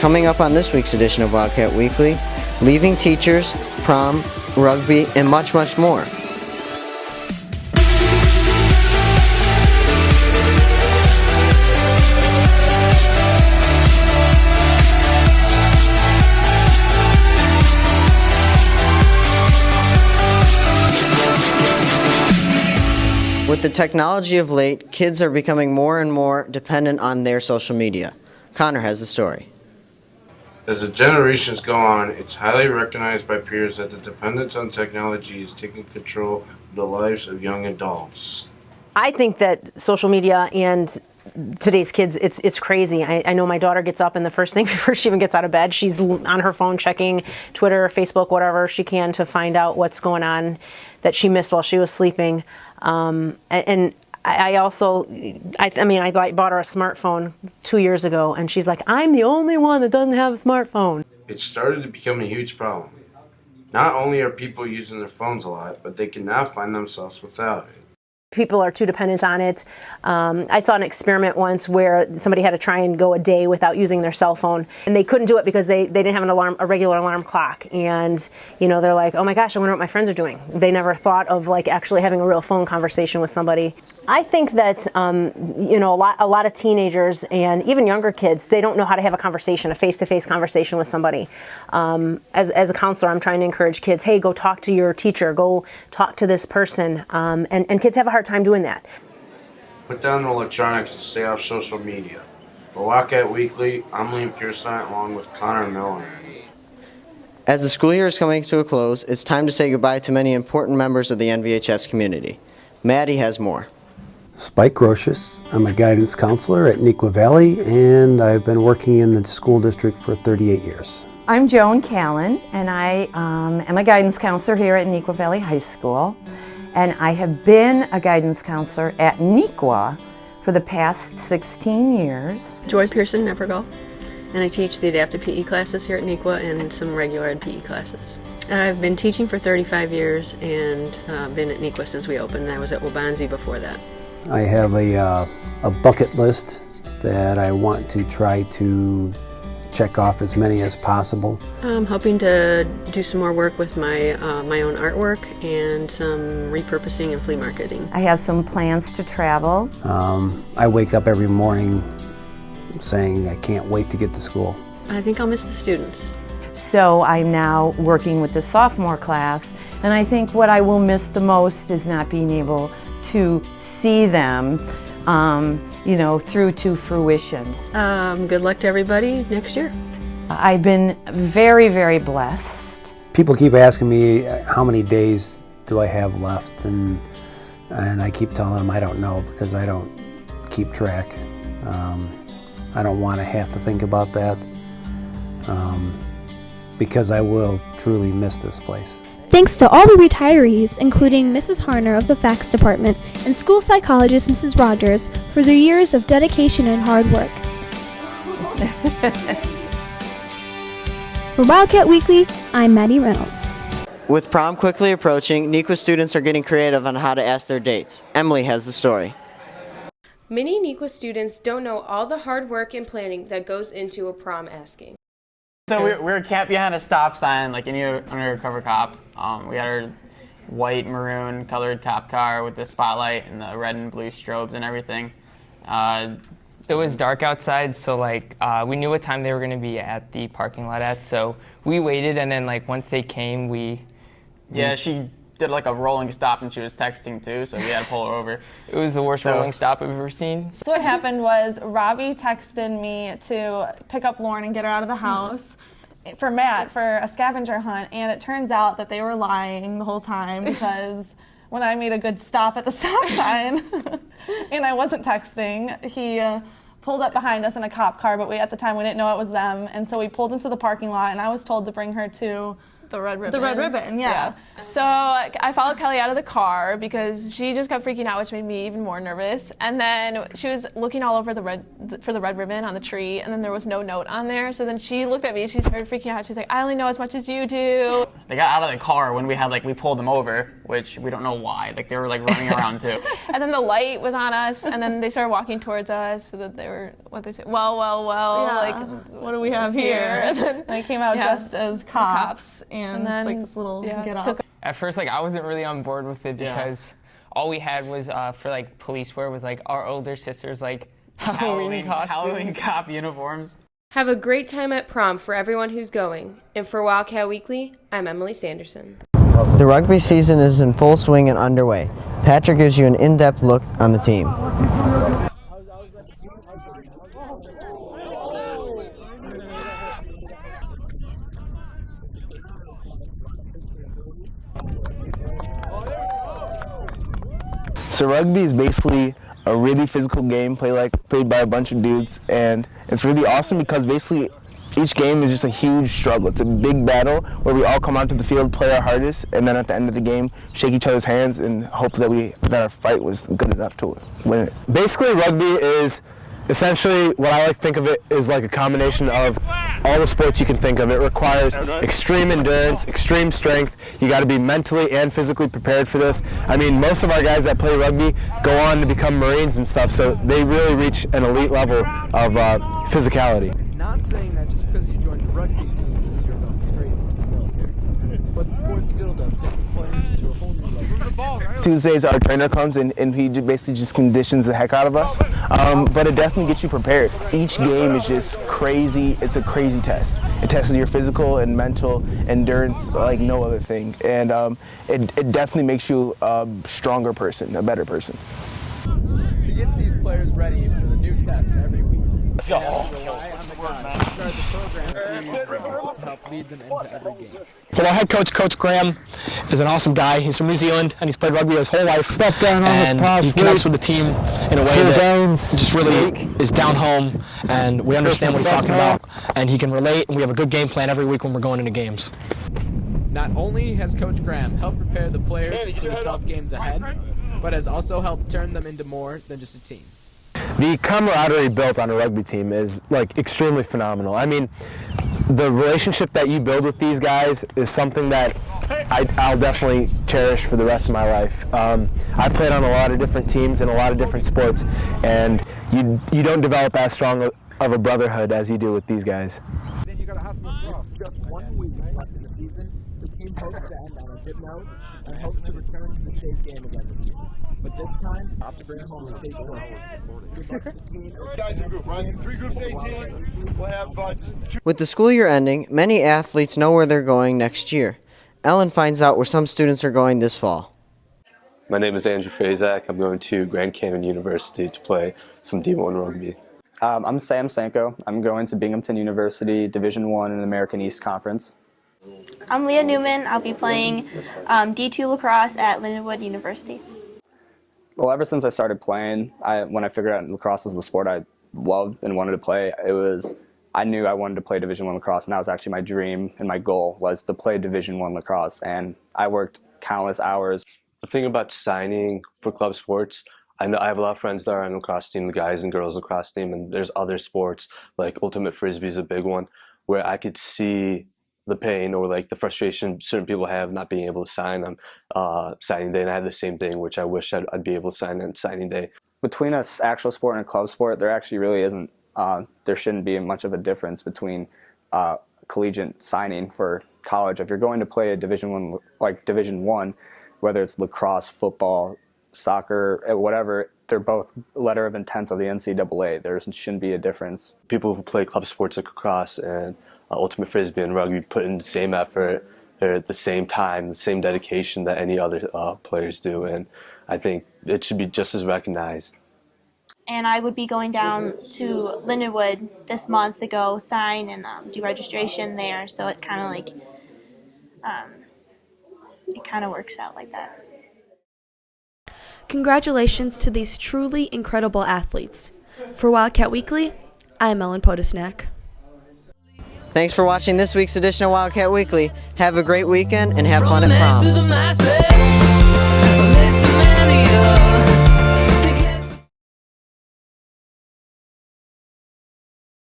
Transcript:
Coming up on this week's edition of Wildcat Weekly, leaving teachers, prom, rugby, and much, much more. With the technology of late, kids are becoming more and more dependent on their social media. Connor has the story. As the generations go on, it's highly recognized by peers that the dependence on technology is taking control of the lives of young adults. I think that social media and today's kids, it's crazy. I know my daughter gets up and the first thing before she even gets out of bed, she's on her phone checking Twitter, Facebook, whatever she can to find out what's going on that she missed while she was sleeping. And I also, I bought her a smartphone 2 years ago, and she's like, I'm the only one that doesn't have a smartphone. It started to become a huge problem. Not only are people using their phones a lot, but they can now find themselves without it. People are too dependent on it. I saw an experiment once where somebody had to try and go a day without using their cell phone, and they couldn't do it because they didn't have a regular alarm clock. And they're like, oh my gosh, I wonder what my friends are doing. They never thought of actually having a real phone conversation with somebody. I think that a lot of teenagers and even younger kids, they don't know how to have a conversation, a face-to-face conversation with somebody. As a counselor, I'm trying to encourage kids, hey, go talk to your teacher, go talk to this person, and kids have a hard time doing that. Put down the electronics and stay off social media. For Wildcat Weekly, I'm Liam Kirstein along with Connor Miller. As the school year is coming to a close, it's time to say goodbye to many important members of the NVHS community. Maddie has more. Spike Grotius. I'm a guidance counselor at Neuqua Valley, and I've been working in the school district for 38 years. I'm Joan Callan, and I am a guidance counselor here at Neuqua Valley High School. And I have been a guidance counselor at Neuqua for the past 16 years. Joy Pearson, Nevergall, and I teach the adaptive PE classes here at Neuqua and some regular ed PE classes. I've been teaching for 35 years and been at Neuqua since we opened, and I was at Wabanzi before that. I have a bucket list that I want to try to check off as many as possible. I'm hoping to do some more work with my own artwork and some repurposing and flea marketing. I have some plans to travel. I wake up every morning saying I can't wait to get to school. I think I'll miss the students. So I'm now working with the sophomore class, and I think what I will miss the most is not being able to see them through to fruition. Good luck to everybody next year. I've been very, very blessed. People keep asking me how many days do I have left, and I keep telling them I don't know because I don't keep track. I don't want to have to think about that because I will truly miss this place. Thanks to all the retirees, including Mrs. Harner of the Fax Department and school psychologist Mrs. Rogers, for their years of dedication and hard work. For Wildcat Weekly, I'm Maddie Reynolds. With prom quickly approaching, Neuqua students are getting creative on how to ask their dates. Emily has the story. Many Neuqua students don't know all the hard work and planning that goes into a prom asking. So we're camped behind a stop sign, like any undercover cop. We had our white, maroon colored cop car with the spotlight and the red and blue strobes and everything. It was dark outside, so we knew what time they were going to be at the parking lot at. So we waited, and then once they came, Yeah, she did a rolling stop, and she was texting too, so we had to pull her over. It was the worst rolling stop I've ever seen. So what happened was Robbie texted me to pick up Lauren and get her out of the house for Matt for a scavenger hunt, and it turns out that they were lying the whole time because when I made a good stop at the stop sign and I wasn't texting, he pulled up behind us in a cop car, but at the time we didn't know it was them, and so we pulled into the parking lot, and I was told to bring her to The red ribbon, yeah. So I followed Kelly out of the car because she just kept freaking out, which made me even more nervous. And then she was looking all over for the red ribbon on the tree, and then there was no note on there. So then she looked at me, she started freaking out. She's like, I only know as much as you do. They got out of the car when we pulled them over, which we don't know why. Like, they were like running around too. And then the light was on us, and then they started walking towards us, so that they were, what they say, well, yeah. Like, what do we have here? And then they came out dressed as cops, and then, like this little get off. At first, like, I wasn't really on board with it because all we had was for like police wear was like our older sisters like Halloween costumes. Halloween cop uniforms. Have a great time at prom for everyone who's going. And for Wildcat Weekly, I'm Emily Sanderson. The rugby season is in full swing and underway. Patrick gives you an in-depth look on the team. So rugby is basically a really physical game played by a bunch of dudes, and it's really awesome because basically each game is just a huge struggle. It's a big battle where we all come onto the field, play our hardest, and then at the end of the game, shake each other's hands and hope that our fight was good enough to win it. Basically, rugby is essentially what I like to think of it is like a combination of all the sports you can think of. It requires extreme endurance, extreme strength. You got to be mentally and physically prepared for this. I mean, most of our guys that play rugby go on to become Marines and stuff, so they really reach an elite level of physicality. Not saying that just because you joined the rugby team means you're going straight into the military, but the sport still does take the players to a whole new level. Tuesdays our trainer comes and he basically just conditions the heck out of us, but it definitely gets you prepared. Each game is just crazy. It's a crazy test. It tests your physical and mental endurance like no other thing, and it definitely makes you a stronger person, a better person. To get these players ready for the new test every week, let's go. Well, our head coach, Coach Graham, is an awesome guy. He's from New Zealand, and he's played rugby his whole life. And he connects with the team in a way that just really is down home, and we understand what he's talking about, and he can relate, and we have a good game plan every week when we're going into games. Not only has Coach Graham helped prepare the players for the tough games ahead, but has also helped turn them into more than just a team. The camaraderie built on a rugby team is like extremely phenomenal. I mean, the relationship that you build with these guys is something that I'll definitely cherish for the rest of my life. I've played on a lot of different teams in a lot of different sports, and you don't develop as strong of a brotherhood as you do with these guys. Then you got to hustle across. Just 1 week left in the season. The team hopes to end on a good note and hopes to return to the state game again this year. But this time, off to bring home the state trophy. Guys in group, run 3 groups 18. We'll have With the school year ending, many athletes know where they're going next year. Ellen finds out where some students are going this fall. My name is Andrew Fazak. I'm going to Grand Canyon University to play some D1 rugby. I'm Sam Sanko. I'm going to Binghamton University, Division I in the American East Conference. I'm Leah Newman. I'll be playing D2 lacrosse at Lindenwood University. Well, ever since I started playing, when I figured out lacrosse was the sport I loved and wanted to play, I knew I wanted to play Division I lacrosse, and that was actually my dream and my goal was to play Division I lacrosse, and I worked countless hours. The thing about signing for club sports, I have a lot of friends that are on the lacrosse team, the guys and girls lacrosse team, and there's other sports like ultimate frisbee is a big one, where I could see the pain or like the frustration certain people have not being able to sign on signing day, and I had the same thing, which I wish I'd be able to sign on signing day. Between an actual sport and a club sport, there actually really isn't. There shouldn't be much of a difference between collegiate signing for college. If you're going to play a Division I, whether it's lacrosse, football, soccer, whatever, they're both letter of intents of the NCAA. There shouldn't be a difference. People who play club sports like lacrosse and ultimate frisbee and rugby put in the same effort, they're at the same time, the same dedication that any other players do, and I think it should be just as recognized. And I would be going down to Lindenwood this month to go sign and do registration there, so it kind of like it kind of works out like that. Congratulations to these truly incredible athletes. For Wildcat Weekly, I'm Ellen Podesnak. Thanks for watching this week's edition of Wildcat Weekly. Have a great weekend and have fun at prom.